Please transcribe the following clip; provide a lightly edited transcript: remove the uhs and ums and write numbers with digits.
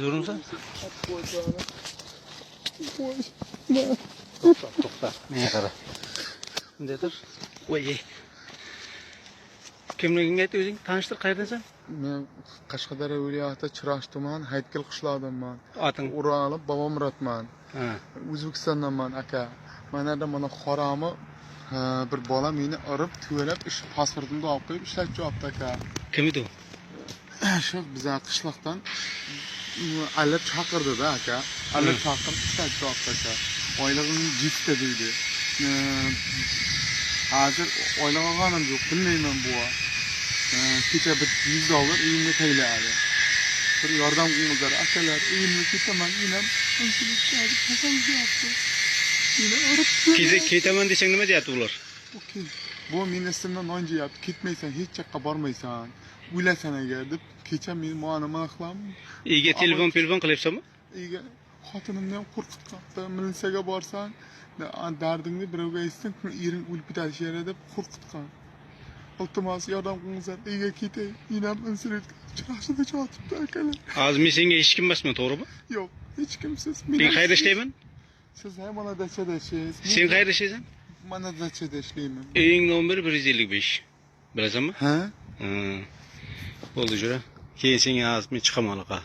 Zorunsan? To'xta. Menga qara. Bundadir. Voy. Kimligingni ayt o'zing? Tanishtir, qayerdansan? Men Qashqadaryo viloyati Chirash tuman Haytkil qishlog'idanman. Oting? Uralib Bobomurodman. Ha. O'zbekistondanman aka. Mana qorami bir bola meni urib, tuvelab, ish pasportimni olib qo'yib ishlab jo'yapti aka. Kim edi u? Shu bizning qishloqdan alib chaqirdi-da aka. Alib chaqirib ishlab jo'yapti aka. Oylig'im 7 deydi. Hozir oylig' olganim yo'q, bilmayman bu. Kecha bir $100 uyimga tayladi. Bir yordam qilinglar akalar, uyimga ketaman, inam Ketaman desang nima deyapti ular? Bu meni istimdan non yeyapti, ketmaysan, hech yoqqa bormaysan. O'ylasan agar deb kecha men nima qilaman? Uyga telefon qilyapsanmi? Uyga xotinimni ham qo'rqitibdi. Militsiyaga borsan, dardingni birovga aytsang, ering o'lib ketadi shera deb qo'rqitgan. Iltimos yordam qilinglar, uyga ketay. Inam insulin chirashida yotibdi akalar. Hozir men senga hech kim emasman, to'g'rimi? Yo'q, hech kimsiz. Men qayerda ishlayman? Siz ham mana dachada ishlaysiz. Sen qayerda ishlaysan? Mana dachada ishlayman. Uying nomeri 155. Bilasanmi? Ha? Bo'ldi, jura. Keyin senga hozir men chiqaman aloqa.